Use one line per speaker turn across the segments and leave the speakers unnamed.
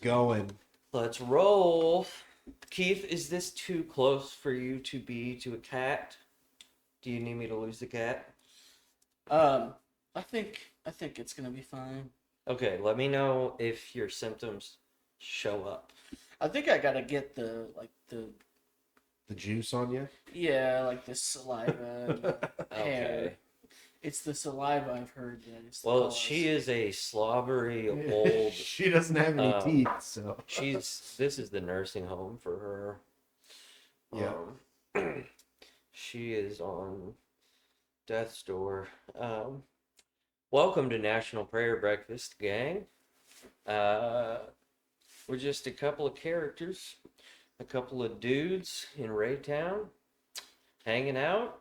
Going.
Let's roll. Keith, is this too close for you to be to a cat? Do you need me to lose the cat?
Um, I think it's gonna be fine.
Okay, let me know if your symptoms show up.
I think I gotta get the
The juice on you?
like the saliva and the hair.
Okay.
It's the saliva I've heard that it's the
Well,
cause.
she is a slobbery old.
She doesn't have any teeth, so.
This is the nursing home for her.
Yeah.
She is on death's door. Welcome to National Prayer Breakfast, gang. We're just a couple of characters, a couple of dudes in Raytown, hanging out.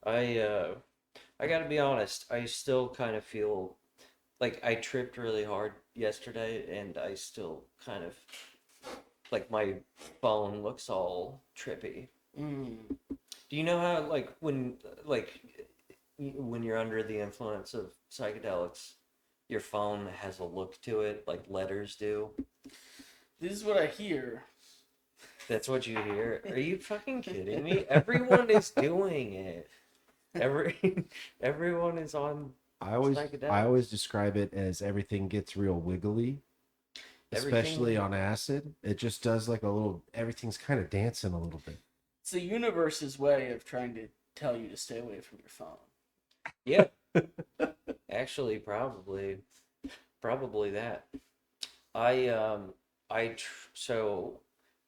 I gotta be honest, I still kind of feel like I tripped really hard yesterday, and I still kind of like my phone looks all trippy.
Mm.
Do you know how when you're under the influence of psychedelics, your phone has a look to it like letters do?
This is what I hear.
That's what you hear? Are you fucking kidding me? Everyone is doing it. Everyone is on
I
psychedelics.
always describe it as everything gets real wiggly, especially on acid. It just does like a little. Everything's kind of dancing a little bit.
It's the universe's way of trying to tell you to stay away from your phone.
Yeah. Actually, probably that. So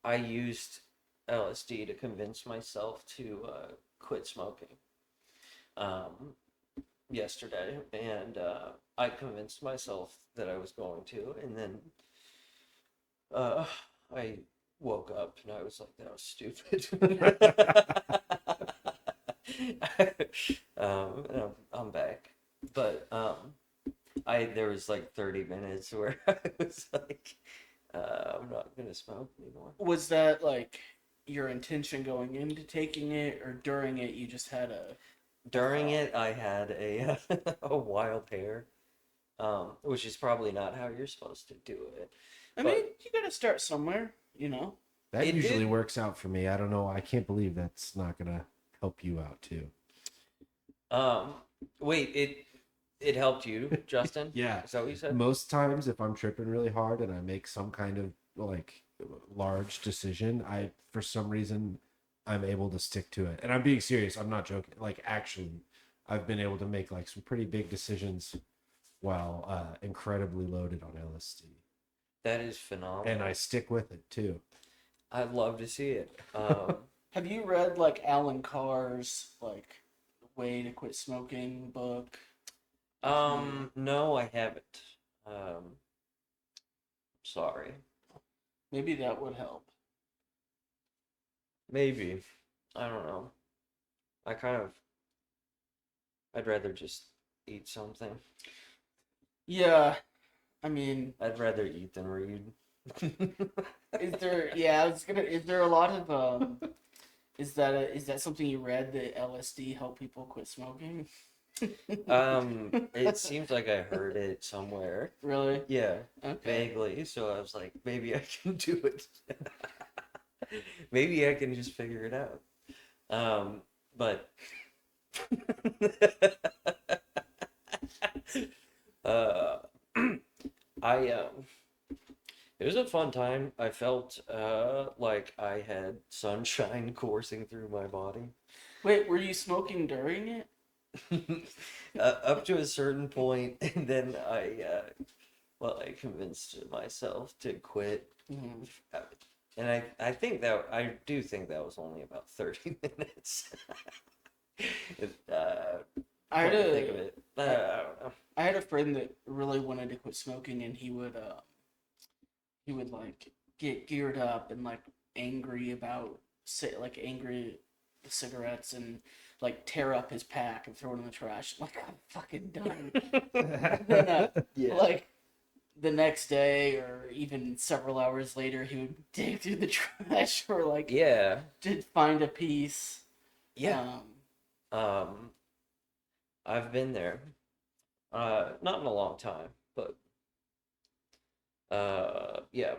I used LSD to convince myself to quit smoking. Yesterday, and I convinced myself that I was going to, and then I woke up and I was like, that was stupid. I'm back, but there was like 30 minutes where I was like, I'm not gonna smoke anymore.
Was that like your intention going into taking it, or during it you just had a?
During it, I had a a wild hair, which is probably not how you're supposed to do it.
I mean, you gotta start somewhere, you know.
That
It
usually
did-
works out for me. I don't know. I can't believe that's not gonna help you out too.
Wait, it helped you, Justin?
Yeah.
Is that what you said?
Most times, if I'm tripping really hard and I make some kind of like large decision, for some reason I'm able to stick to it. And I'm being serious. I'm not joking. Like actually, I've been able to make like some pretty big decisions while incredibly loaded on LSD.
That is phenomenal.
And I stick with it too.
I'd love to see it.
Have you read like Alan Carr's like Way to Quit Smoking book?
No, I haven't. Sorry.
Maybe that would help.
Maybe. I don't know. I'd rather just eat something.
Yeah, I mean,
I'd rather eat than read.
is there? Yeah, I was gonna. Is there a lot of Is that something you read that LSD help people quit smoking?
It seems like I heard it somewhere.
Really?
Yeah,
Okay.
vaguely. So I was like, maybe I can do it. Maybe I can just figure it out. But uh, it was a fun time. I felt like I had sunshine coursing through my body.
Wait, were you smoking during it?
Up to a certain point, and then I convinced myself to quit.
Mm-hmm.
And I do think that was only about 30 minutes.
I had
Come to think of it. I don't know.
I had a friend that really wanted to quit smoking, and he would like get geared up and like angry about angry cigarettes and like tear up his pack and throw it in the trash. Like, I'm fucking done. And then,
Yeah.
like the next day or even several hours later, he would dig through the trash or like
Yeah.
to find a piece.
Yeah. I've been there. Not in a long time, but yeah,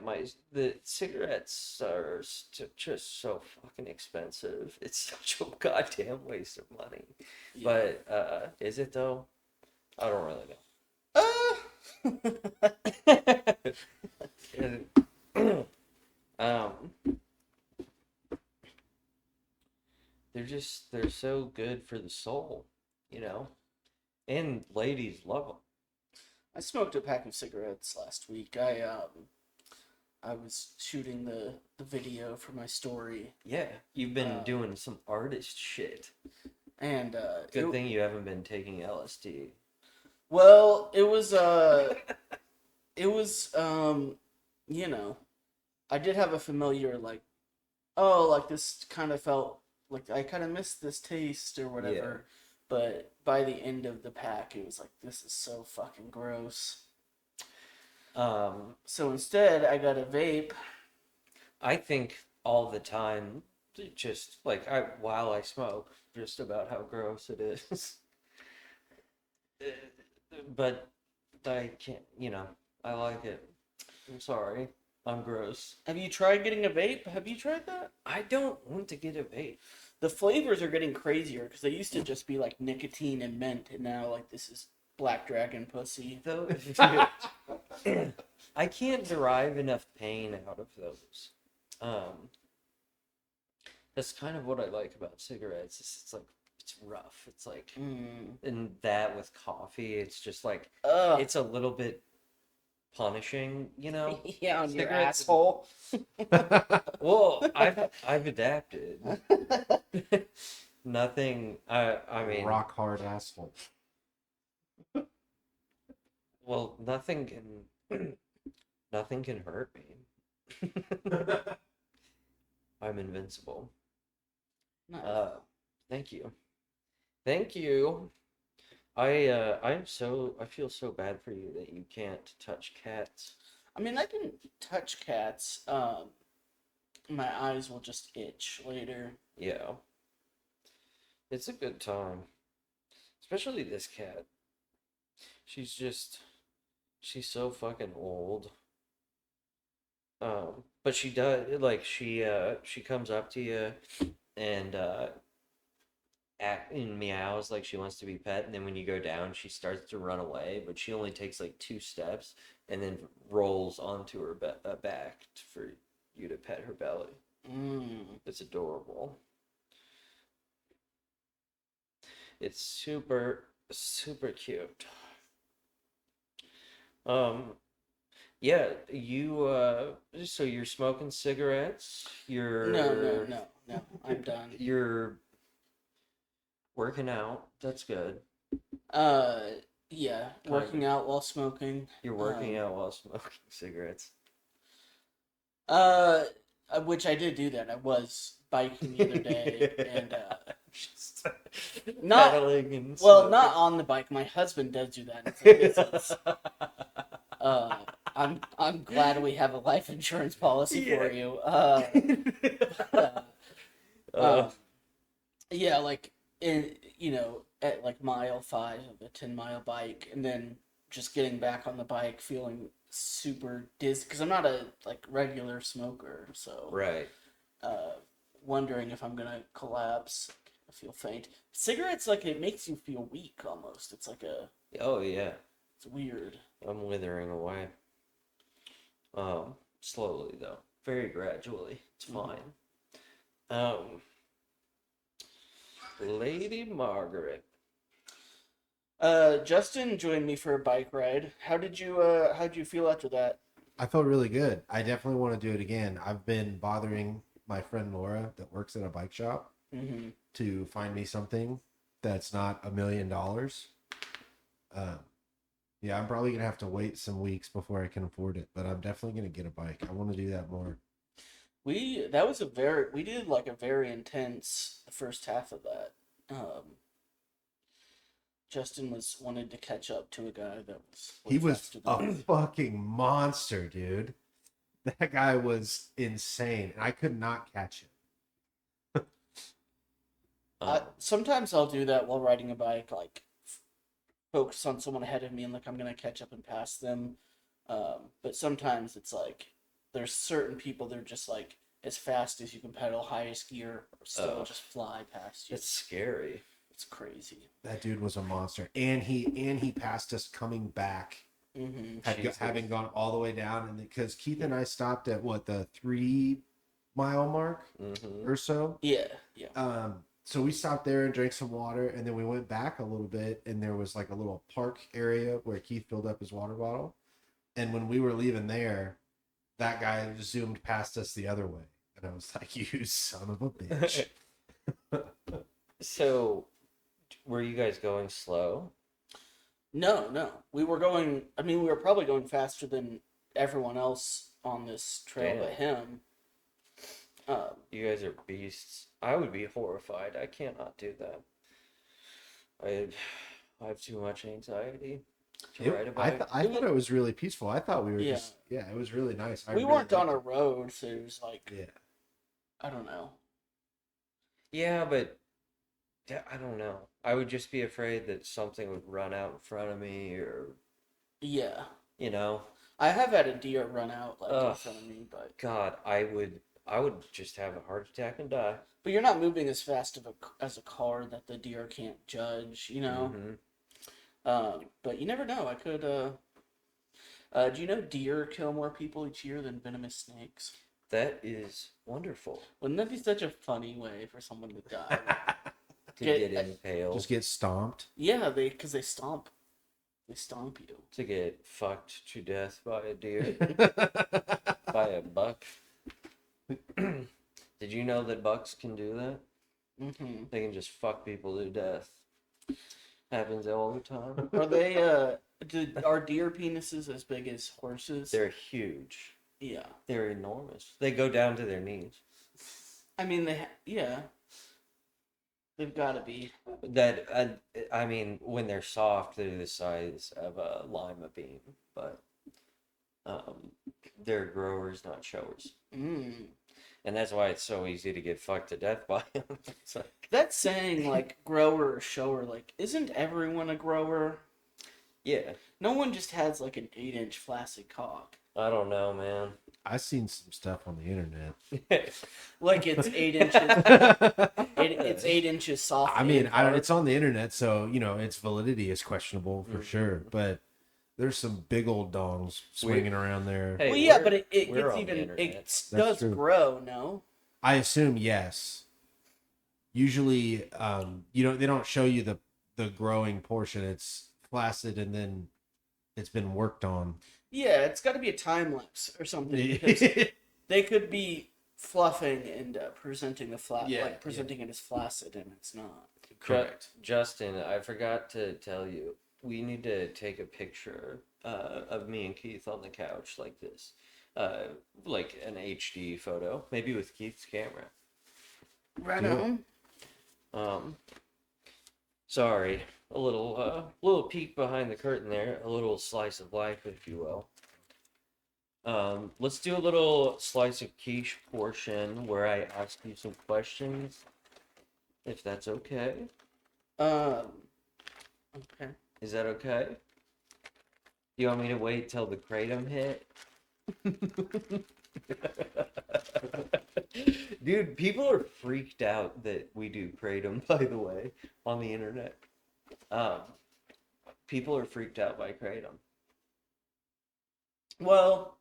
the cigarettes are just so fucking expensive. It's such a goddamn waste of money.
Yeah.
But is it though? I don't really know. um, they're so good for the soul, you know, and ladies love them.
I smoked a pack of cigarettes last week. I was shooting the video for my story,
Yeah, you've been doing some artist shit.
and
Good thing you haven't been taking LSD.
well, it was you know, I did have a familiar like, oh, like this kind of felt like I kind of missed this taste or whatever. But by the end of the pack, it was like, this is so fucking gross. So instead, I got a vape.
I think all the time, just like while I smoke, just about how gross it is. But I can't, I like it. I'm sorry. I'm gross.
Have you tried getting a vape? Have you tried that?
I don't want to get a vape.
The flavors are getting crazier because they used to just be like nicotine and mint, and now like this is Black Dragon pussy.
Though, I can't derive enough pain out of those. That's kind of what I like about cigarettes. It's like it's rough. It's like, and that with coffee, it's just like it's a little bit punishing,
Yeah, on your
Cigarettes-
asshole.
Well, I've adapted. Nothing. I mean,
rock hard asshole.
well, nothing can hurt me. I'm invincible.
Nice.
Thank you. Thank you. I feel so bad for you that you can't touch cats.
I mean, I can touch cats. My eyes will just itch later.
Yeah. It's a good time. Especially this cat. She's so fucking old. But she does like she comes up to you and act and meows like she wants to be pet, and then when you go down she starts to run away, but she only takes like 2 steps and then rolls onto her back for you to pet her belly. It's adorable. It's super super cute. Yeah, so you're smoking cigarettes,
No. I'm done.
you're working out. That's good.
Yeah, working out while smoking.
You're working out while smoking cigarettes.
Which I did do that. I was biking the other day, and
Just
not
pedaling and
well,
smoking.
not on the bike. My husband does do that. It's I'm glad we have a life insurance policy for you. Yeah, like at like mile 5 of a 10-mile bike, and then just getting back on the bike feeling super dizzy because I'm not a like regular smoker, so
Right.
wondering if I'm gonna collapse. I feel faint. Cigarettes, like, it makes you feel weak almost. It's like
Oh yeah.
it's weird.
I'm withering away. Slowly though, very gradually. It's fine. Lady Margaret.
Justin joined me for a bike ride. How'd you feel after that?
I felt really good. I definitely want to do it again. I've been bothering my friend Laura that works at a bike shop to find me something that's not $1 million. Yeah, I'm probably gonna have to wait some weeks before I can afford it, but I'm definitely gonna get a bike. I want to do that more.
We did like a very intense first half of that. Justin wanted to catch up to a guy that was
He was
faster than
a fucking monster, dude. That guy was insane, and I could not catch him.
Sometimes I'll do that while riding a bike, like focus on someone ahead of me and like I'm gonna catch up and pass them. But sometimes it's like there's certain people that are just like as fast as you can pedal highest gear or still just fly past you.
It's scary.
It's crazy.
That dude was a monster, and he passed us coming back. Having gone all the way down, and because Keith and I stopped at what, the 3-mile mark or so.
Yeah.
So we stopped there and drank some water, and then we went back a little bit, and there was like a little park area where Keith filled up his water bottle. And when we were leaving there, that guy zoomed past us the other way, and I was like, "You son of a bitch!"
So, were you guys going slow?
No. We were going. I mean, we were probably going faster than everyone else on this trail but him.
You guys are beasts. I would be horrified. I cannot do that. I have too much anxiety to write about.
I thought it was really peaceful. I thought we were it was really nice.
We weren't on a road, so it was like, I don't know.
Yeah, but I don't know. I would just be afraid that something would run out in front of me, or you know.
I have had a deer run out like in front of me, but
God, I would just have a heart attack and die.
But you're not moving as fast as a car that the deer can't judge, you know. But you never know. I could. Do you know deer kill more people each year than venomous snakes?
That is wonderful.
Wouldn't that be such a funny way for someone to die?
To get impaled.
Just get stomped.
Yeah, because they stomp. They stomp you.
To get fucked to death by a deer. By a buck. Did you know that bucks can do that? They can just fuck people to death. Happens all the time.
Are they? Are deer penises as big as horses?
They're huge.
Yeah.
They're enormous. They go down to their knees.
I mean, they've got to be.
That I mean, when they're soft, they're the size of a lima bean, but they're growers, not showers. And that's why it's so easy to get fucked to death by them.
That saying, like, grower or shower, like, isn't everyone a grower?
Yeah.
No one just has, like, an 8-inch flaccid cock.
I don't know, man.
I've seen some stuff on the internet.
Like, it's 8 inches. It's 8 inches soft.
I mean, it's on the internet, so, its validity is questionable for sure. But there's some big old dongs swinging around there.
Hey,
well, yeah, but it gets even. It does grow, no?
I assume yes. Usually, they don't show you the growing portion. It's flaccid, and then it's been worked on.
Yeah, it's got to be a time lapse or something. Because they could be fluffing and presenting presenting it as flaccid, and it's not.
Correct. Justin, I forgot to tell you. We need to take a picture of me and Keith on the couch like this. Like an HD photo. Maybe with Keith's camera.
Right on.
Sorry. A little peek behind the curtain there. A little slice of life, if you will. Let's do a little slice of quiche portion where I ask you some questions. If that's okay.
Okay.
Is that okay? Do you want me to wait till the kratom hit? Dude, people are freaked out that we do kratom, by the way, on the internet. People are freaked out by kratom.
Well,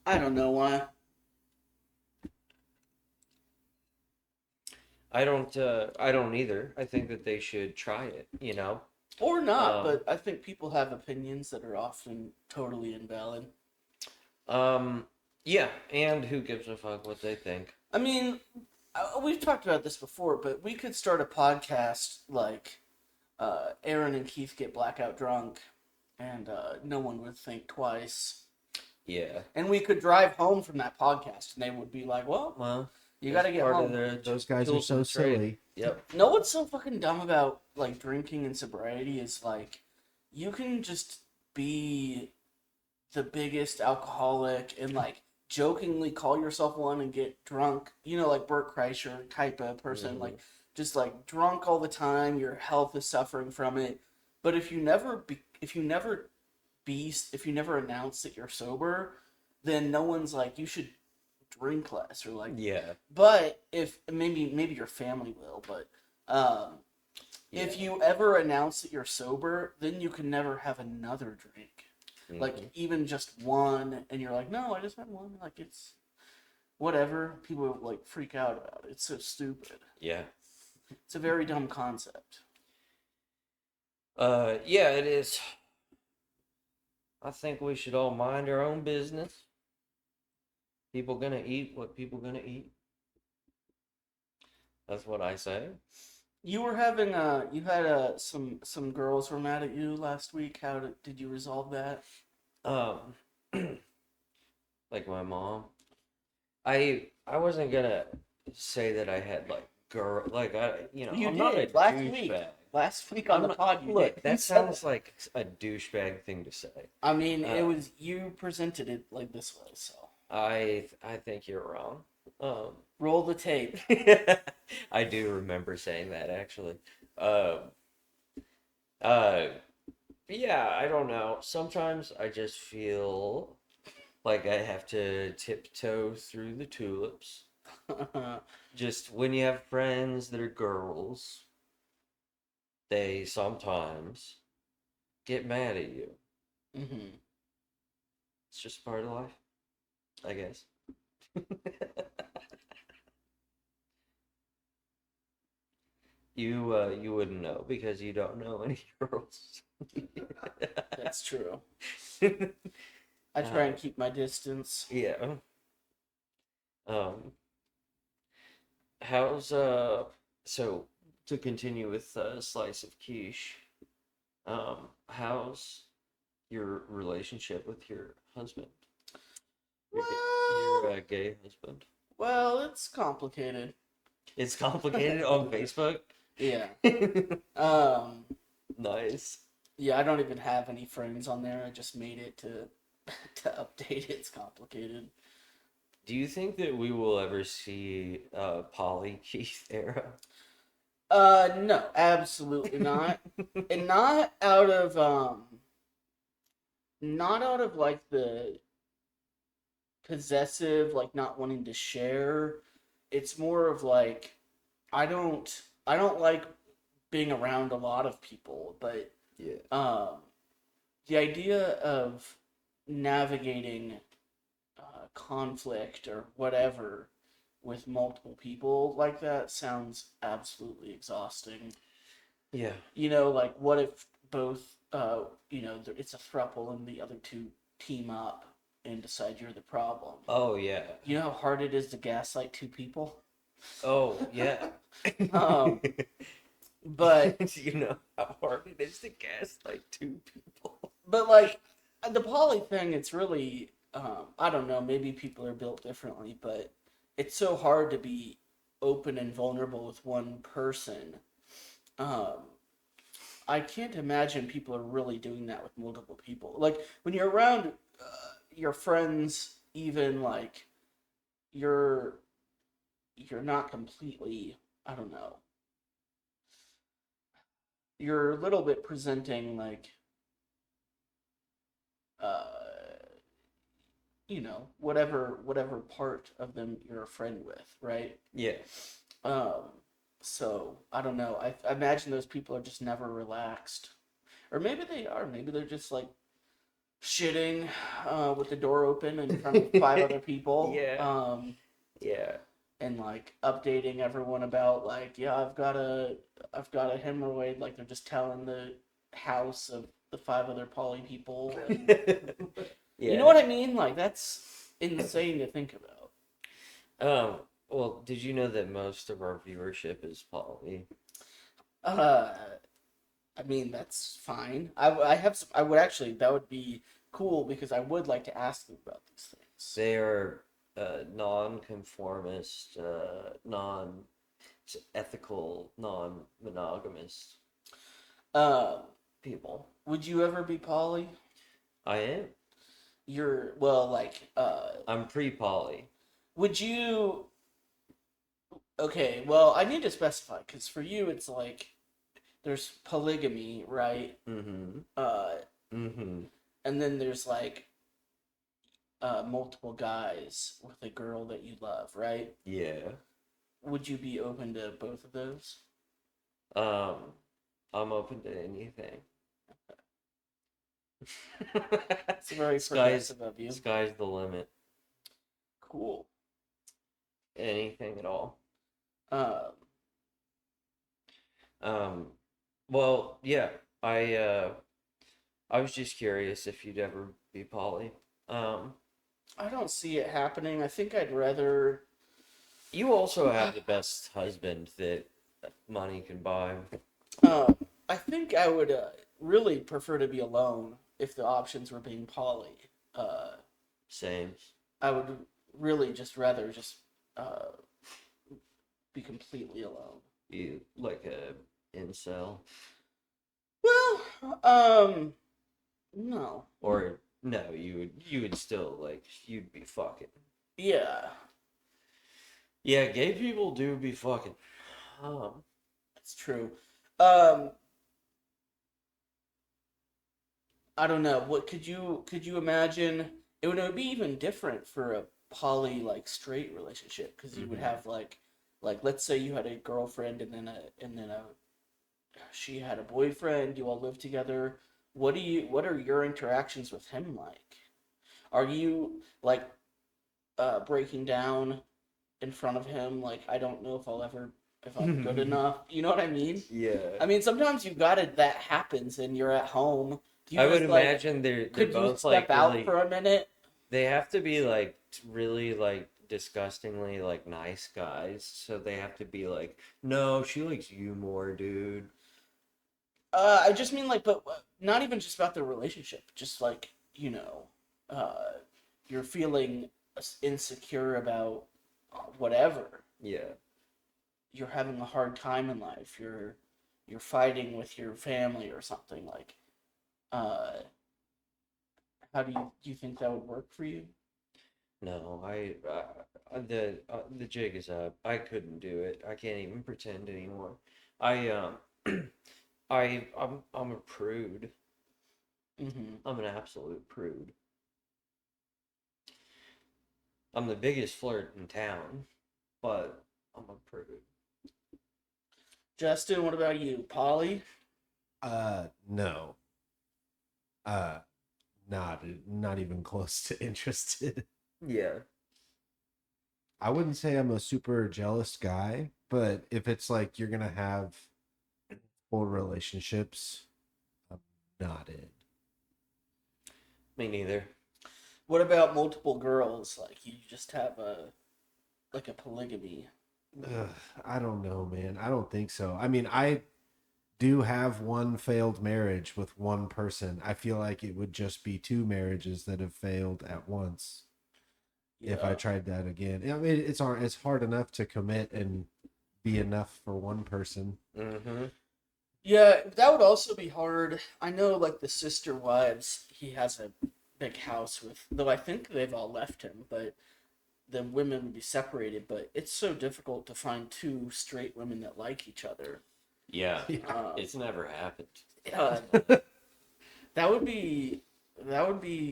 I don't know why.
I don't either. I think that they should try it,
Or not, but I think people have opinions that are often totally invalid.
Yeah, and who gives a fuck what they think?
I mean, we've talked about this before, but we could start a podcast like Aaron and Keith get blackout drunk, and no one would think twice.
Yeah.
And we could drive home from that podcast, and they would be like, well, you got to get home.
Those guys are so silly.
Yep.
No, what's so fucking dumb about like drinking and sobriety is like you can just be the biggest alcoholic and like jokingly call yourself one and get drunk, like Bert Kreischer type of person, like
Mhm.
just like drunk all the time, your health is suffering from it. But if you never announce that you're sober, then no one's like you should drink less or like.
Yeah.
But if maybe your family will, but if
Yeah.
you ever announce that you're sober, then you can never have another drink. Like
Mhm.
even just one, and you're like, no, I just had one. Like it's whatever. People like freak out about it. It's so stupid.
Yeah.
It's a very dumb concept.
Yeah, it is. I think we should all mind our own business. People gonna eat what people gonna eat. That's what I say.
You were having you had some girls were mad at you last week. Did you resolve that?
Um, like my mom. I wasn't gonna say that I had like girl like
You
I'm not a
did last week.
douchebag.
Last week on
I'm
the
not,
pod, you did.
look,
You
that
said
sounds like a douchebag thing to say.
I mean, it
Uh,
was you presented it like this way. So
I think you're wrong.
roll the tape.
I do remember saying that actually. Um, uh, yeah, I don't know. Sometimes I just feel like I have to tiptoe through the tulips. Just when you have friends that are girls, they sometimes get mad at you.
hmm
It's just part of life, I guess. You wouldn't know because you don't know any girls.
That's true. I try and keep my distance.
Yeah. Um, how's so to continue with slice of quiche, how's your relationship with your husband? Your
Well,
gay husband?
well, it's complicated.
It's complicated on Facebook.
Yeah. Um.
Nice.
Yeah, I don't even have any friends on there. I just made it to to update it. It's complicated.
Do you think that we will ever see Polly Keith era?
No, absolutely not. And not out of like the possessive, like not wanting to share. It's more of like I don't like being around a lot of people, but
Yeah.
the idea of navigating conflict or whatever with multiple people like that sounds absolutely exhausting.
Yeah.
Like what if both, it's a throuple and the other two team up and decide you're the problem?
Oh yeah.
You know how hard it is to gaslight two people?
Oh yeah.
Um, but
You know how hard it is to gaslight two people.
but like the poly thing, it's really I don't know. Maybe people are built differently, but it's so hard to be open and vulnerable with one person. Um, I can't imagine people are really doing that with multiple people. Like when you're around your friends, even like you're you're not completely. I don't know. You're a little bit presenting like uh, whatever part of them you're a friend with, right?
Yeah.
Um, so I don't know. I imagine those people are just never relaxed, or maybe they are. Maybe they're just like shitting with the door open in front of five other people.
Yeah. Yeah.
And like updating everyone about like, yeah, I've got a hemorrhoid. Like they're just telling the house of the five other poly people. And, you know
Yeah.
what I mean? Like that's insane to think about.
Well, did you know that most of our viewership is poly?
Uh, I mean, that's fine. I have some, I would actually that would be cool because I would like to ask them about these things.
They are non-conformist, non-ethical, non-monogamous
Um,
people.
would you ever be poly?
I am.
you're well, like
I'm pre-poly.
would you? Okay, well, I need to specify because for you, it's like there's polygamy, right?
Mm-hmm.
Uh,
Mm-hmm.
and then there's like multiple guys with a girl that you love, right?
Yeah.
Would you be open to both of those?
Um, I'm open to anything.
It's very
Sky's
progressive of you.
sky's the limit.
Cool.
Anything at all.
Um,
Um, well, yeah. I was just curious if you'd ever be poly. Um,
I don't see it happening. I think I'd rather.
you also have the best husband that money can buy.
Uh, I think I would really prefer to be alone if the options were being poly. Uh,
Same.
I would really just rather just uh, be completely alone.
You like a incel.
Well, no.
Or no, you would still like you'd be fucking.
Yeah,
Yeah, gay people do be fucking. Um,
it's true. Um, I don't know. What could you imagine? It would be even different for a poly like straight relationship because you would
mhm.
have like let's say you had a girlfriend and then a she had a boyfriend. You all live together. What are your interactions with him like? Are you like breaking down in front of him like I don't know if I'm good enough. You know what I mean?
Yeah.
I mean sometimes you got it that happens and you're at home. Do you
I would
just like
imagine they're
could you
both
step
like
out
really
for a minute?
they have to be like really like disgustingly like nice guys. So they have to be like, no, she likes you more, dude.
I just mean like but not even just about the relationship. Just like, uh you're feeling insecure about whatever.
Yeah.
You're having a hard time in life. You're fighting with your family or something like uh how do you think that would work for you?
No, the jig is up. I couldn't do it. I can't even pretend anymore. I I'm a prude.
Mm-hmm.
I'm an absolute prude. I'm the biggest flirt in town, but I'm a prude.
Justin, what about you? Polly?
No. Uh, not even close to interested.
Yeah.
I wouldn't say I'm a super jealous guy, but if it's like you're gonna have full relationships, I'm not in.
Me neither.
What about multiple girls? Like you just have a polygamy.
Ugh, I don't know, man. I don't think so. I mean, I do have one failed marriage with one person. I feel like it would just be two marriages that have failed at once if I
Yeah.
tried that again. I mean, it's hard enough to commit and be enough for one person.
Mm-hmm.
Yeah, that would also be hard. I know like the sister wives, he has a big house with though I think they've all left him, but the women would be separated, but it's so difficult to find two straight women that like each other.
Yeah.
Yeah.
It's never happened.
Uh, that would be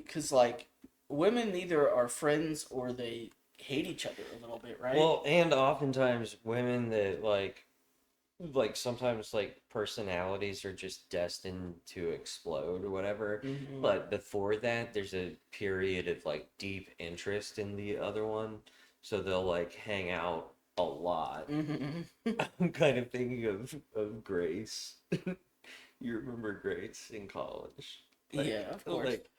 because like women either are friends or they hate each other a little bit, right?
Well, and oftentimes women that like sometimes like personalities are just destined to explode or whatever.
Mm-hmm.
But before that, there's a period of like deep interest in the other one. So they'll like hang out a lot.
Mm-hmm.
I'm kind of thinking of Grace. You remember Grace in college?
Yeah, of course.
Like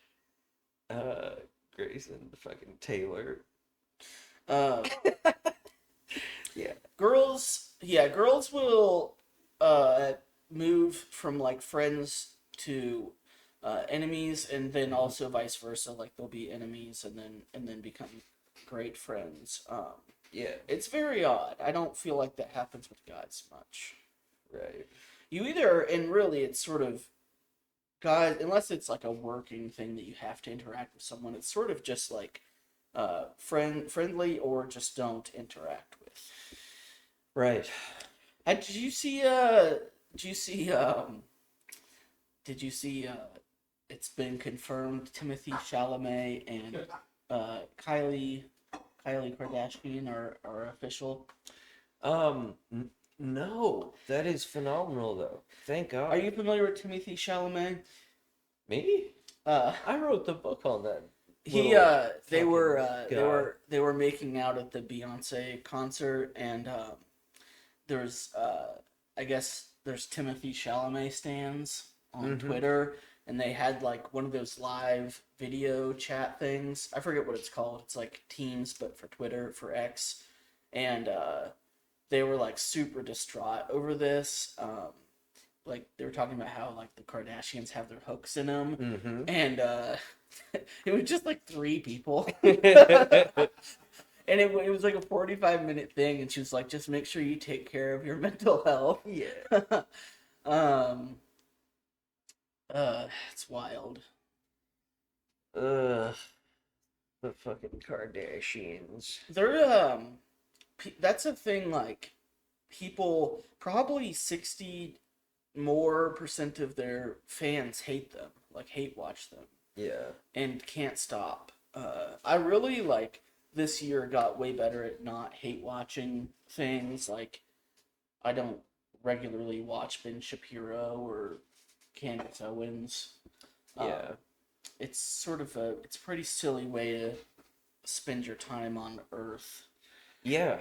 uh Grace and fucking Taylor.
Uh,
Yeah.
girls will uh move from like friends to enemies, and then also vice versa. Like they'll be enemies and then become great friends.
Yeah.
It's very odd. I don't feel like that happens with guys much.
Right.
You either, and really, it's sort of guys, unless it's like a working thing that you have to interact with someone, it's sort of just like friendly or just don't interact with.
Right.
Did you see did you see did you see it's been confirmed Timothy Chalamet and Kylie Kardashian are official.
No, that is phenomenal though. Thank God.
Are you familiar with Timothy Chalamet?
Me?
Uh
I wrote the book on that.
he
little
they were
fucking
they were making out at the Beyonce concert, and there's I guess there's Timothy Chalamet stands on
Mm-hmm.
Twitter, and they had like one of those live video chat things. I forget what it's called. It's like Teams but for Twitter, for X. And they were like super distraught over this. Like they were talking about how like the Kardashians have their hooks in them,
Mm-hmm.
and it was just like three people. And it was like a 45-minute thing, and she was like, just make sure you take care of your mental health.
Yeah.
um it's wild.
Ugh. The fucking Kardashians.
They're that's a thing, like people probably 60 more percent of their fans hate them, like hate watch them,
Yeah.
and can't stop. I really like this year got way better at not hate watching things. Like I don't regularly watch Ben Shapiro or Candace Owens.
Yeah.
It's sort of it's a pretty silly way to spend your time on Earth.
Yeah.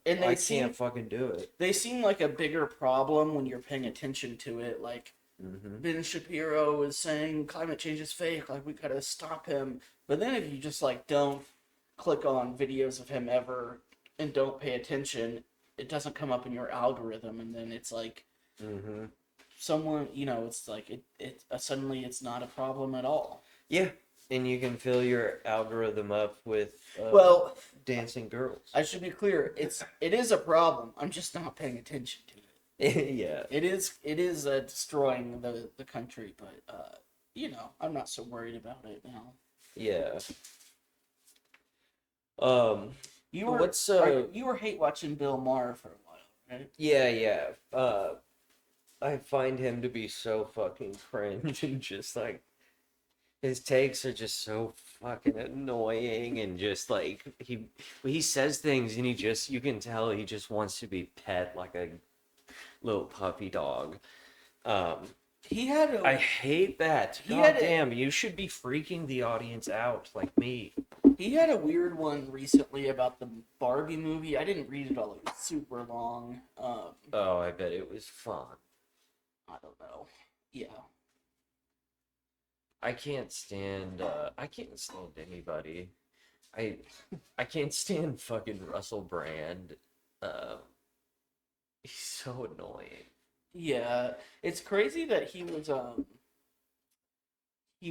And
I can't fucking do it.
they seem like a bigger problem when you're paying attention to it. Like
Mm-hmm.
Ben Shapiro is saying climate change is fake, like we gotta stop him. But then if you just like don't click on videos of him ever and don't pay attention, it doesn't come up in your algorithm, and then it's like
Mm-hmm.
someone, it's like it suddenly it's not a problem at all.
Yeah. And you can fill your algorithm up with
Well,
dancing girls.
I should be clear, it is a problem. I'm just not paying attention to it.
Yeah.
It is destroying the country, but I'm not so worried about it now.
Yeah.
You were
What's
you were hate watching Bill Maher for a while, right?
yeah. I find him to be so fucking cringe and just like his takes are just so fucking annoying, and just like he says things and you can tell he just wants to be pet like a little puppy dog.
He had
I hate that.
He
God
had a-
damn, you should be freaking the audience out like me.
he had a weird one recently about the Barbie movie. I didn't read it all; it was super long.
Oh, I bet it was fun.
I don't know. Yeah,
I can't stand anybody. I I can't stand fucking Russell Brand. He's so annoying.
yeah. It's crazy that he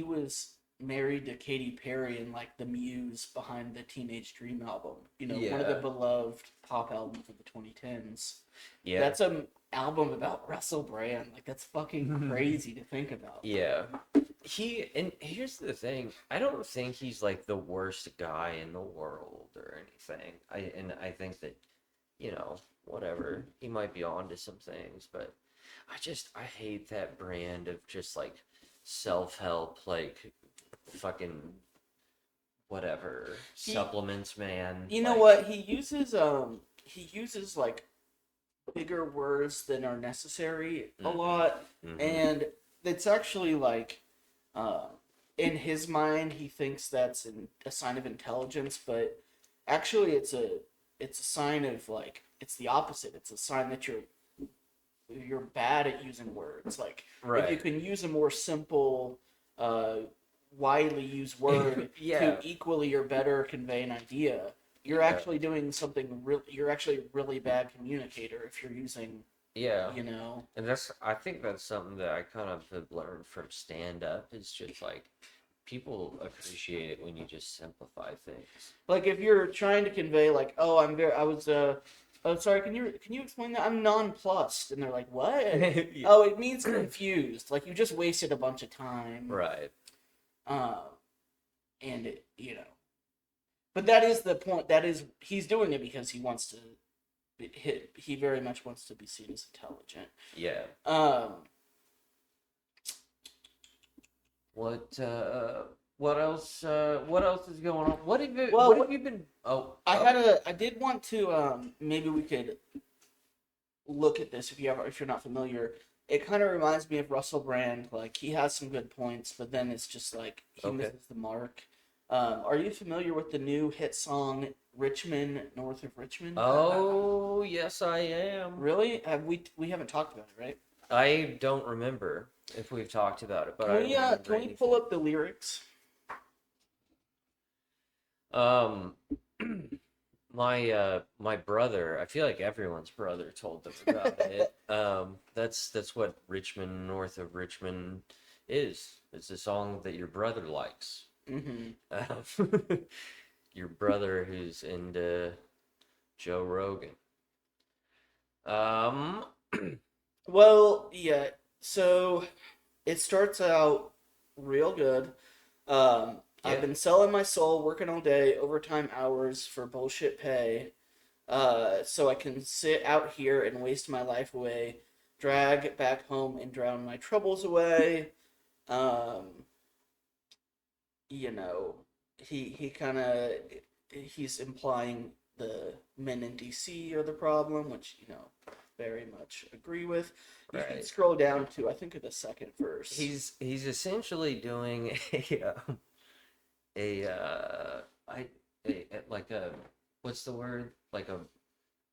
was married to Katy Perry and like the muse behind the Teenage Dream album. One of the
Yeah.
beloved pop albums of the 2010s.
Yeah.
That's an album about Russell Brand. Like that's fucking crazy to think about.
Yeah. And here's the thing, I don't think he's like the worst guy in the world or anything. I think that, whatever, he might be on to some things, but I hate that brand of just like self-help, like fucking whatever supplements, man.
You know
Like,
what? He uses like bigger words than are necessary a lot,
mhm.
and it's actually like in his mind he thinks that's a sign of intelligence, but actually it's a sign of like it's the opposite. It's a sign that you're bad at using words. Like if you
Right.
can use a more simple widely used word
Yeah.
to equally or better convey an idea, you're
Yeah.
actually doing something you're actually a really bad communicator if you're using
Yeah. And I think that's something that I kind of have learned from stand up, is just like people appreciate it when you just simplify things.
like if you're trying to convey like, oh, I was Oh, sorry. Can you explain that? I'm nonplussed. And they're like, what?
Yeah.
Oh, it means confused. Like you just wasted a bunch of time.
Right.
Uh, and but that is the point. That is he's doing it because he wants to. He very much wants to be seen as intelligent.
Yeah. What what else is going on? What have you been
I did want to maybe we could look at this if you're not familiar. It kind of reminds me of Russell Brand. Like he has some good points, but then it's just like he misses the mark. Are you familiar with the new hit song "Richmond, North of Richmond"?
Oh, yes, I am.
Really? We haven't talked about it, right?
I don't remember if we've talked about it, but
Can we pull up the lyrics?
My brother, I feel like everyone's brother told them about it. That's what Richmond, North of Richmond is. It's a song that your brother likes.
Mm-hmm.
Your brother who's into Joe Rogan. Um,
Well, yeah. So it starts out real good. I've
Yeah.
been selling my soul, working all day, overtime hours for bullshit pay. So I can sit out here and waste my life away, drag back home and drown my troubles away. Um, you know, he kind of he's implying the men in DC are the problem, which very much agree with. You can
Right.
scroll down to I think the second verse.
He's essentially doing a like a what's the word, like a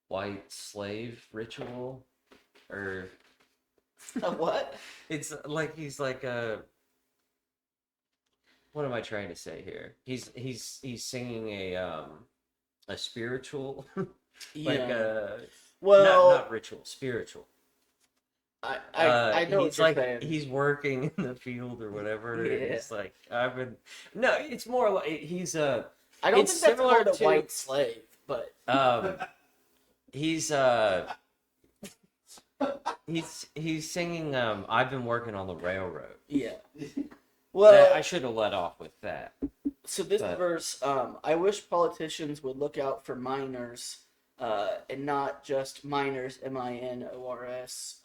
white slave ritual, or
A what?
it's like he's like a, what am I trying to say here? He's singing a spiritual like
Yeah.
a
Well,
not ritual, spiritual.
I know what
He's
you're
like
saying.
he's working in the field or whatever. And
Yeah.
he's like, I've been, no, it's more like he's
I don't
it's
think that's
similar
called a
to
white slave, but
he's he's singing I've been working on the railroad.
yeah. Well,
I should have let off with that.
so this
But
verse, I wish politicians would look out for minors, and not just minors, minors,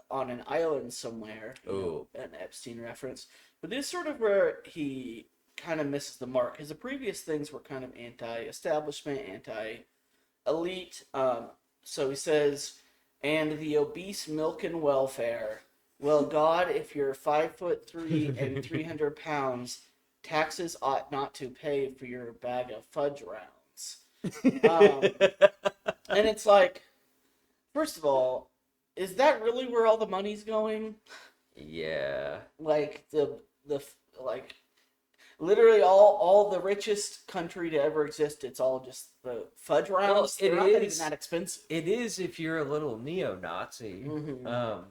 on an island somewhere.
Ooh.
An Epstein reference. But this is sort of where he kind of misses the mark, because the previous things were kind of anti-establishment, anti-elite. So he says, and the obese milk and welfare. Well, God, if you're 5'3" and 300 pounds, taxes ought not to pay for your bag of fudge rounds. And it's like, first of all, is that really where all the money's going?
Yeah.
Like like literally all the richest country to ever exist. It's all just the fudge rounds.
Well,
They're not even that expensive.
It is if you're a little neo-Nazi.
Mhm.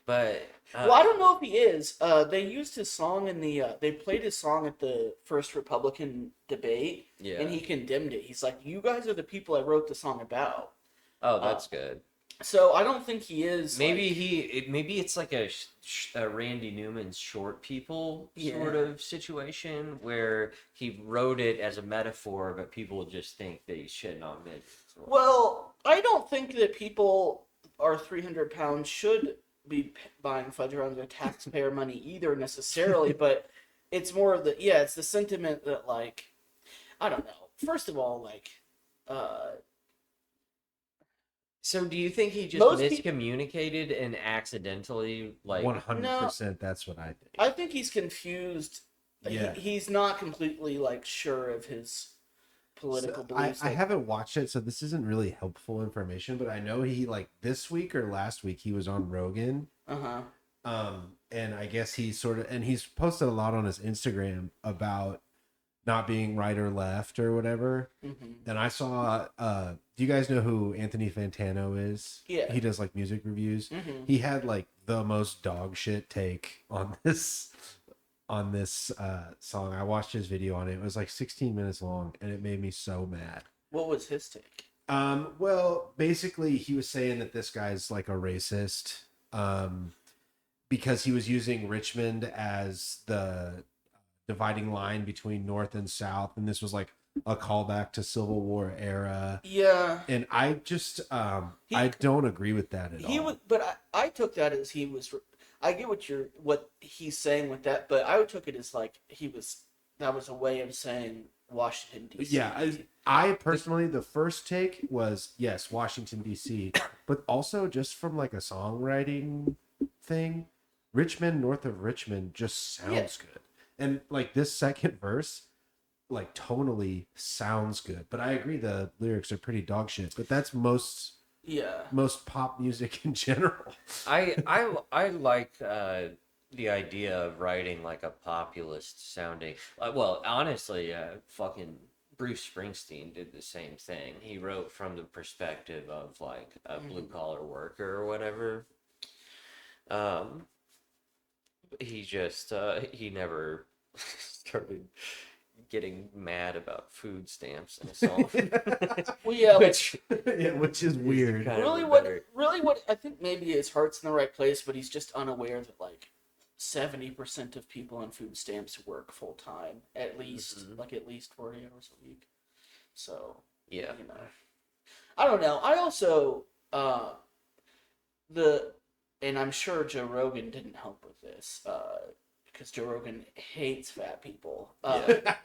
But
Well, I don't know if he is. They used his song in the. They played his song at the first Republican debate,
yeah.
and he condemned it. He's like, "You guys are the people I wrote the song about."
Oh, that's good.
So I don't think he is.
Maybe maybe it's like a Randy Newman's Short People sort of situation where he wrote it as a metaphor, but people just think that he's shitting on midgets.
Well, I don't think that people are 300 pounds should be buying fudge rounds with taxpayer money either necessarily, but it's more of the it's the sentiment that, like, I don't know. First of all, like,
so do you think he just miscommunicated and accidentally, like,
100%? That's what I think.
I think he's confused.
Yeah.
He's not completely, like, sure of his political beliefs.
I haven't watched it, so this isn't really helpful information, but I know he, like, this week or last week he was on Rogan. And I guess he he's posted a lot on his Instagram about not being right or left or whatever. And I saw do you guys know who Anthony Fantano is?
Yeah.
He does, like, music reviews. He had, like, the most dog shit take on this song. I watched his video on it. It was like 16 minutes long, and it made me so mad.
What was his take?
Well, basically, he was saying that this guy's like a racist, because he was using Richmond as the dividing line between North and South, and this was like a callback to Civil War era.
Yeah,
And I just,
he
I don't agree with that at
he
all.
was, but I took that as he was. I get what he's saying with that, but I took it as like he was. That was a way of saying Washington D.C.
Yeah, I personally, the first take was yes, Washington D.C., but also just from like a songwriting thing, Richmond, north of Richmond, just
Yeah,
sounds good, and like this second verse, like tonally sounds good. But I agree the lyrics are pretty dog shit. But that's
yeah,
most pop music in general.
I like the idea of writing like a populist sounding. Well, honestly, fucking Bruce Springsteen did the same thing. He wrote from the perspective of like a blue collar worker or whatever. Um, he just he never started getting mad about food stamps in a song.
well, yeah. Like,
Which
Yeah, which is
is
weird.
kind of
really,
a
what
better.
really what I think maybe his heart's in the right place, but he's just unaware that like 70% of people on food stamps work full time, at least
Mhm.
like at least 40 hours a week. So
Yeah.
you know, I don't know. I also the and I'm sure Joe Rogan didn't help with this because Joe Rogan hates fat people.
Yeah.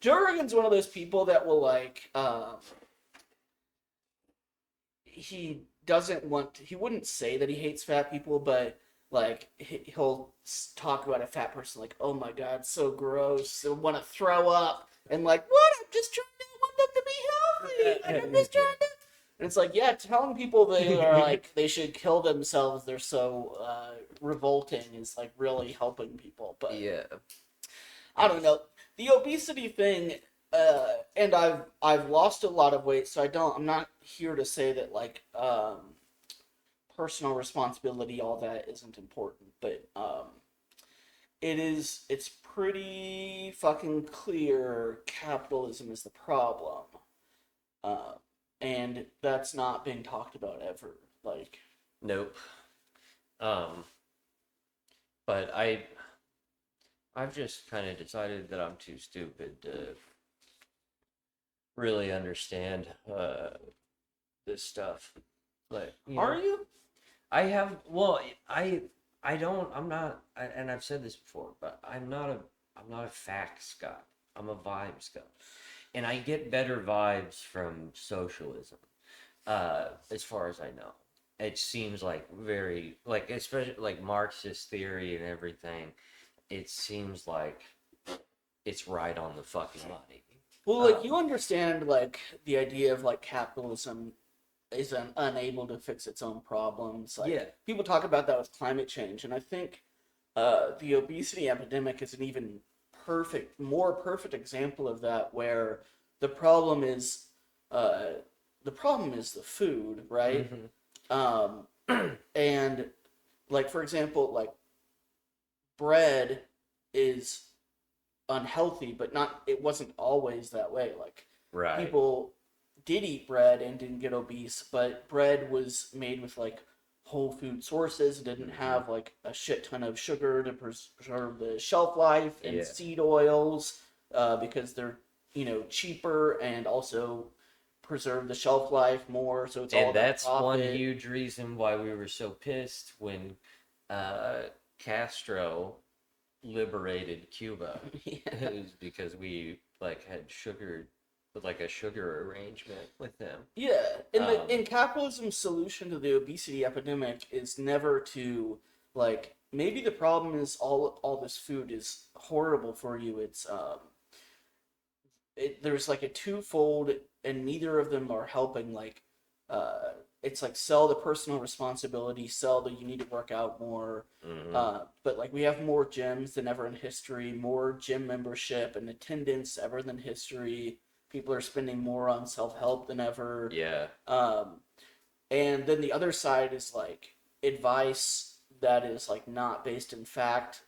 Joe Rogan's one of those people that will like he doesn't want he wouldn't say that he hates fat people, but like he'll talk about a fat person like, oh my god, so gross, I want to throw up, and like, what, I'm just trying to want them to be healthy, like I'm just trying to. And it's like, yeah, telling people they are like they should kill themselves, they're so revolting, is like really helping people. But
Yeah.
I don't know. The obesity thing, and I've lost a lot of weight, so I'm not here to say that like personal responsibility, all that isn't important, but it's pretty fucking clear capitalism is the problem, uh, and that's not being talked about ever. Like,
Nope. Um, but I've just kind of decided that I'm too stupid to really understand this stuff. Like,
are you?
I have well, I don't I'm not and I've said this before, but I'm not a facts guy. I'm a vibes guy. And I get better vibes from socialism. As far as I know. It seems like very like especially like Marxist theory and everything. It seems like it's right on the fucking money.
Well, like you
Um,
understand like the idea of like capitalism is unable to fix its own problems.
yeah,
Like people talk about that with climate change, and I think the obesity epidemic is an even more perfect example of that, where the problem is uh, the problem is the food, right?
hmm
Um, and like for example, like bread is unhealthy, but not it wasn't always that way. Like
right,
people did eat bread and didn't get obese, but bread was made with like whole food sources. It didn't
hmm
have like a shit ton of sugar to preserve the shelf life, and
yeah.
seed oils because they're cheaper and also preserve the shelf life more. So it's all
And
about
that's one
profit.
huge reason why we were so pissed when uh, Castro liberated Cuba.
Yeah.
It was because we like had sugar, like a sugar arrangement with them.
Yeah, and the
Um,
in capitalism's solution to the obesity epidemic is never to like maybe the problem is all this food is horrible for you. There's like a twofold, and neither of them are helping. Like, uh, it's like sell the personal responsibility, sell the you need to work out more.
mhm.
But like we have more gyms than ever in history, more gym membership and attendance ever than history. People are spending more on self help than ever.
Yeah,
Um, and then the other side is like advice that is like not based in fact.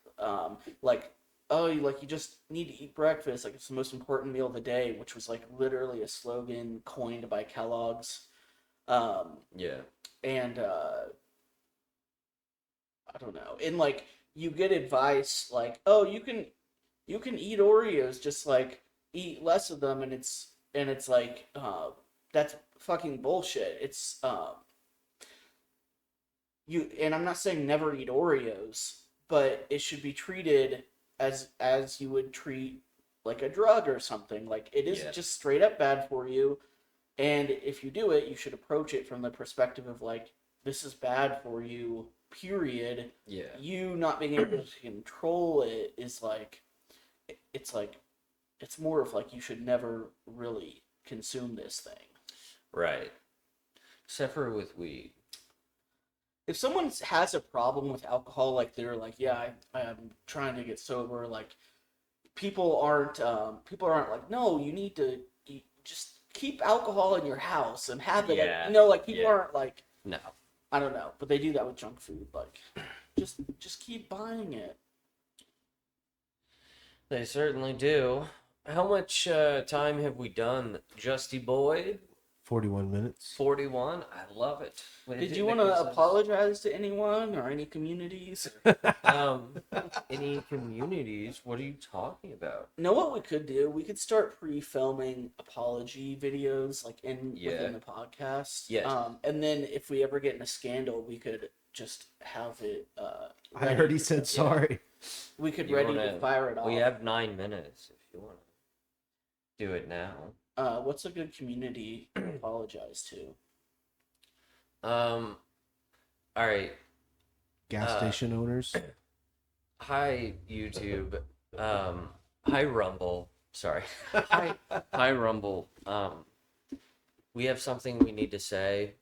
Like oh, you just need to eat breakfast, like it's the most important meal of the day, which was like literally a slogan coined by Kellogg's. Um,
Yeah.
and I don't know. And like you get advice like, oh, you can eat Oreos, just like eat less of them, and it's like that's fucking bullshit. It's you and I'm not saying never eat Oreos, but it should be treated as you would treat like a drug or something. Like it isn't
Yeah.
just straight up bad for you, and if you do it, you should approach it from the perspective of like this is bad for you, period.
Yeah.
You not being able to control it is like it's like it's more of like you should never really consume this thing.
Right. Except for with weed.
If someone has a problem with alcohol, like they're like, yeah, I'm trying to get sober, like people aren't like, no, you just keep alcohol in your house and have it.
Yeah.
Like people
Yeah.
aren't like,
No.
I don't know, but they do that with junk food. Like, just keep buying it.
They certainly do. How much time have we done, Justy Boy?
41 minutes.
41. I love it.
Did you want to apologize to anyone or any communities?
Any communities? What are you talking about?
Know what we could do? We could start pre-filming apology videos, like within the podcast.
Yes.
And then if we ever get in a scandal, we could just have it.
I already said sorry.
We could
You
ready
wanna-
to fire it off.
We have 9 minutes if you want to do it now.
What's a good community to apologize to?
All right.
Gas station owners.
Hi, YouTube. Hi, Rumble. Sorry. Hi, Rumble. We have something we need to say.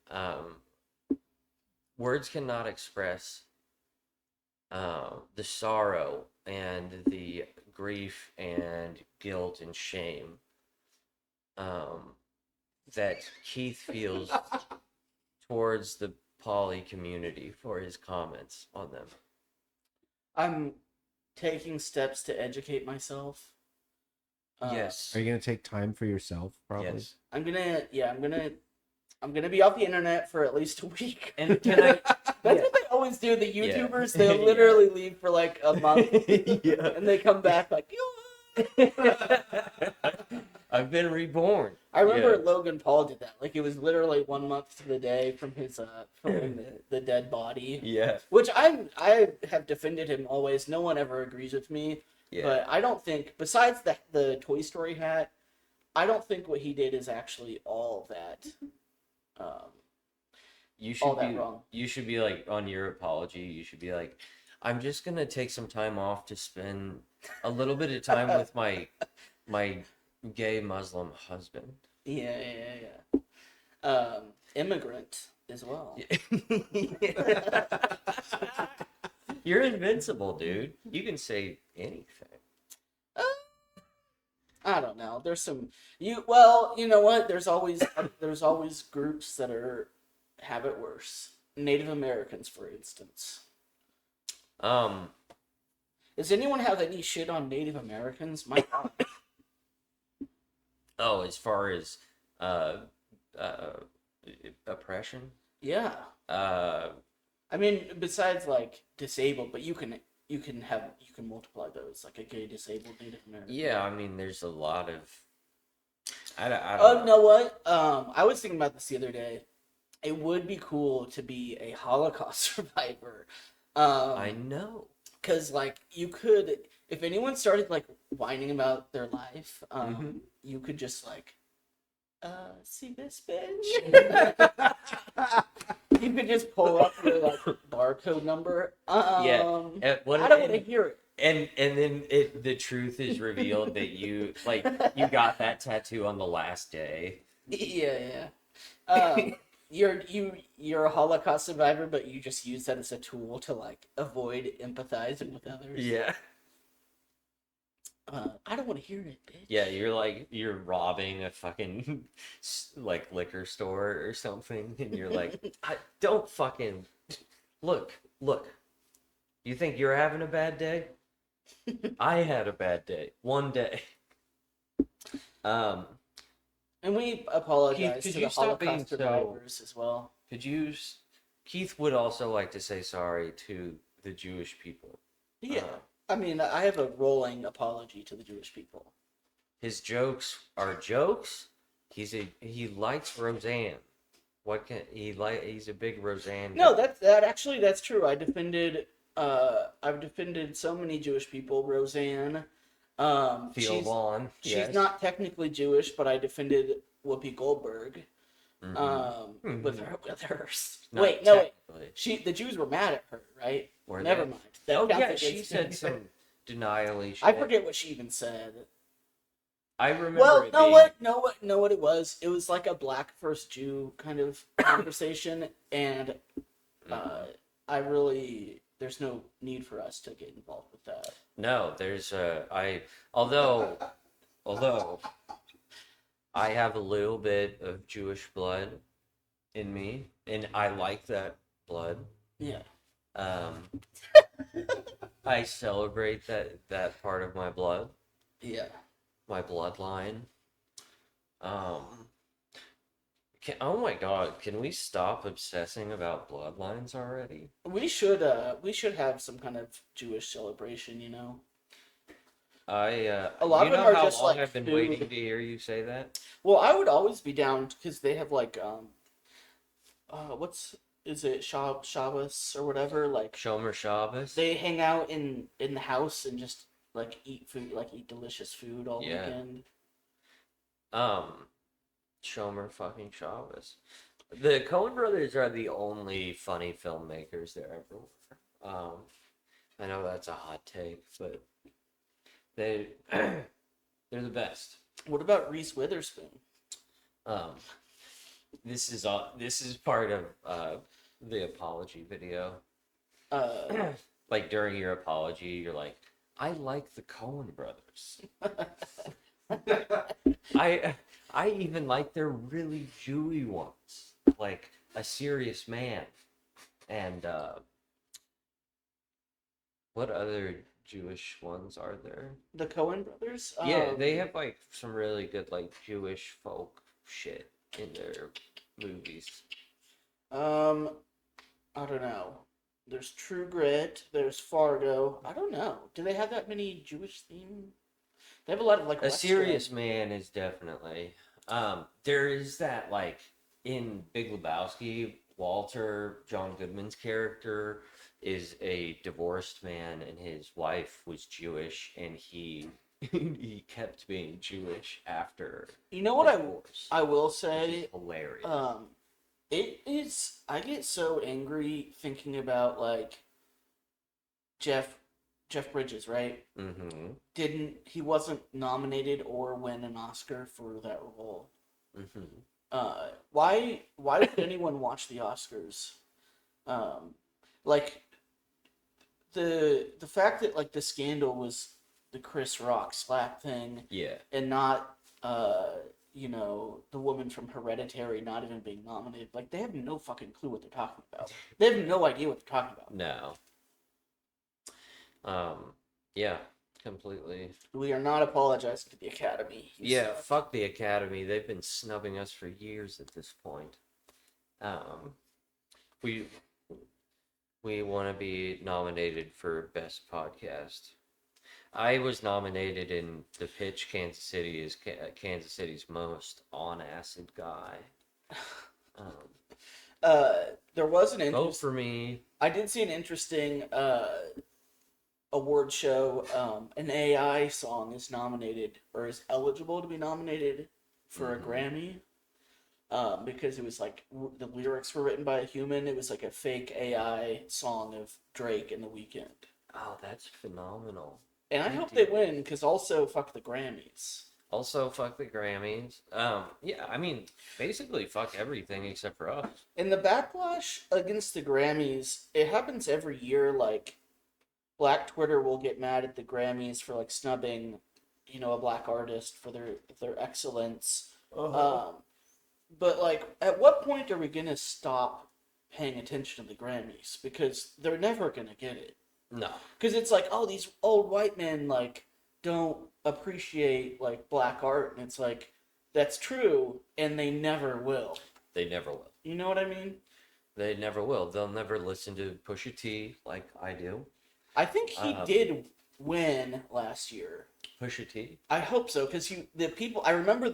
Words cannot express the sorrow and the grief and guilt and shame that Keith feels towards the poly community for his comments on them.
I'm taking steps to educate myself.
Yes.
Are you gonna take time for yourself? Probably.
Yes.
I'm gonna be off the internet for at least a week.
And can I?
That's what they always do. The YouTubers,
Yeah.
they'll literally leave for like a month,
Yeah.
and they come back like.
I've been reborn.
I remember
Yeah.
Logan Paul did that. Like it was literally 1 month to the day from his from the dead body.
Yeah.
Which I have defended him always. No one ever agrees with me.
Yeah.
But I don't think, besides the Toy Story hat, I don't think what he did is actually all that.
You
all
should
that
be
wrong.
You should be like on your apology. You should be like, I'm just gonna take some time off to spend a little bit of time with my gay Muslim husband.
Yeah. Immigrant as well.
You're invincible, dude. You can say anything.
I don't know. There's some well, you know what? There's always groups that have it worse. Native Americans, for instance. Does anyone have any shit on Native Americans? My God.
Oh, as far as oppression?
Yeah. I mean, besides like disabled, but you can multiply those like a gay disabled Native American.
Yeah, I mean, there's a lot of. I don't
Oh,
know.
you know what? I was thinking about this the other day. It would be cool to be a Holocaust survivor.
I know.
Because like you could, if anyone started like whining about their life, you could just like, see this bitch. You could just pull up your like barcode number.
Yeah.
I don't want to hear it.
And then the truth is revealed that you got that tattoo on the last day.
Yeah. You're a Holocaust survivor, but you just use that as a tool to like avoid empathizing with others.
Yeah.
I don't want to hear it, bitch.
Yeah, you're robbing a fucking like liquor store or something, and you're like, don't fucking look. You think you're having a bad day? I had a bad day. One day. Um,
And we apologize
could
to
you
the
stop being
Holocaust survivors as well.
could you? Keith would also like to say sorry to the Jewish people.
Yeah. I mean, I have a rolling apology to the Jewish people.
His jokes are jokes. He likes Roseanne. What can he like? He's a big Roseanne
No,
guy.
that's true. I've defended so many Jewish people. Roseanne,
Theo Vaughn.
she's
Yes.
not technically Jewish, but I defended Whoopi Goldberg.
Mhm.
With hers.
Not
Wait, no, wait.
technically.
The Jews were mad at her, right?
Were
Never
they?
mind. That
Oh
counts
yeah,
against
she
me.
said some denial-y shit.
I forget what she even said.
I remember
Well,
it
know
being,
what it was? It was like a black first Jew kind of conversation, and there's no need for us to get involved with that.
No, there's although I have a little bit of Jewish blood in me, and I like that blood.
Yeah.
I celebrate that part of my blood,
Yeah.
my bloodline. Oh my God, can we stop obsessing about bloodlines already?
We should have some kind of Jewish celebration, you know.
A
lot
you
of them
know
are
how
just,
long
like,
I've been
food.
waiting to hear you say that?
Well, I would always be down because they have like is it Shabbos or whatever, like
Shomer Shabbos.
they hang out in the house and just like eat delicious food all
Yeah.
weekend.
Shomer fucking Shabbos. The Coen brothers are the only funny filmmakers there ever were. I know that's a hot take, but they're the best.
What about Reese Witherspoon?
This is part of the apology video. Like during your apology, you're like, I like the Coen brothers. I even like their really Jewy ones, like A Serious Man, and what other Jewish ones are there?
The Coen brothers?
Yeah, they have like some really good like Jewish folk shit in their movies.
I don't know. There's True Grit. There's Fargo. I don't know. Do they have that many Jewish themes? They have a lot of like
A Serious Man is definitely. There is that like in Big Lebowski, Walter, John Goodman's character, is a divorced man and his wife was Jewish and he he kept being Jewish after
You know what
the divorce.
I will
Which
say?
is hilarious.
It is. I get so angry thinking about like Jeff Bridges, right?
Mm-hmm.
He wasn't nominated or win an Oscar for that role.
Mm-hmm.
Why would anyone watch the Oscars? Like the fact that like the scandal was the Chris Rock slap thing,
Yeah.
and not the woman from Hereditary not even being nominated. Like they have no fucking clue what they're talking about. They have no idea what they're talking about.
No. Yeah, completely.
We are not apologizing to the Academy.
Yeah, fuck the Academy. They've been snubbing us for years at this point. We want to be nominated for Best Podcast. I was nominated in the pitch. Kansas City is Kansas City's most on acid guy.
There was an
Vote for me.
I did see an interesting award show. An AI song is nominated or is eligible to be nominated for a Grammy. Because it was like the lyrics were written by a human. It was like a fake AI song of Drake and The Weeknd.
Oh, that's phenomenal.
And I hope they win, because also fuck the Grammys.
Also, fuck the Grammys. Yeah, I mean, basically fuck everything except for us.
And the backlash against the Grammys, it happens every year. Like, Black Twitter will get mad at the Grammys for like snubbing, a black artist for their excellence. But like, at what point are we gonna stop paying attention to the Grammys? Because they're never gonna get it.
No.
Because it's like, oh, these old white men like don't appreciate like black art, and it's like that's true, and they never will.
They never will.
You know what I mean?
They never will. They'll never listen to Pusha T like I do.
I think he
Um,
did win last year.
Pusha T.
I hope so, because the people I remember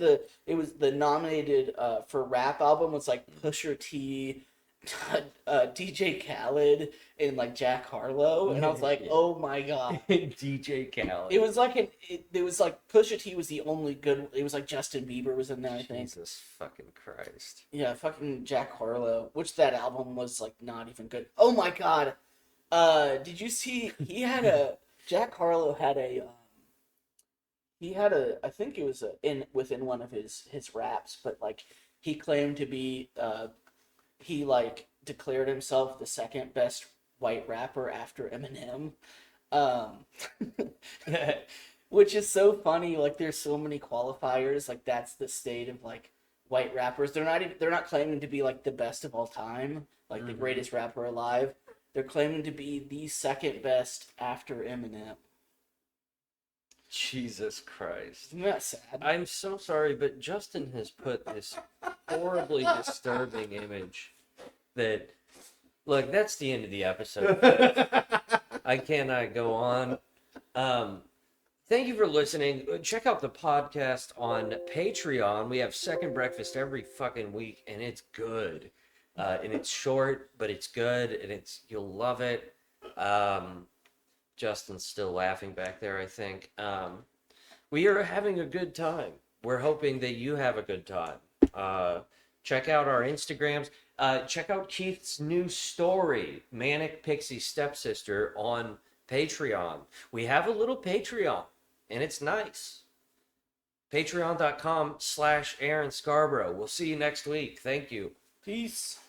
it was the nominated for rap album was like Pusha T, DJ Khaled, and like Jack Harlow, and I was like,
Yeah.
oh my god.
DJ Khaled.
It was like it was like Pusha T was the only good. It was like Justin Bieber was in there, I think.
Jesus fucking Christ.
Yeah, fucking Jack Harlow, which that album was like not even good. Oh my god. Did you see Jack Harlow had I think it was within one of his raps, but like he claimed to be he like declared himself the second best white rapper after Eminem. Um which is so funny. Like there's so many qualifiers. Like that's the state of like white rappers. They're not claiming to be like the best of all time, like the greatest rapper alive. They're claiming to be the second best after Eminem.
Jesus Christ.
Isn't that sad?
I'm so sorry, but Justin has put this horribly disturbing image that, look, that's the end of the episode. I cannot go on. Thank you for listening. Check out the podcast on Patreon. We have Second Breakfast every fucking week, and it's good. And it's short, but it's good, and you'll love it. Justin's still laughing back there, I think. We are having a good time. We're hoping that you have a good time. Check out our Instagrams. Check out Keith's new story, Manic Pixie Stepsister, on Patreon. We have a little Patreon, and it's nice. Patreon.com/Aaron Scarborough. We'll see you next week. Thank you.
Peace.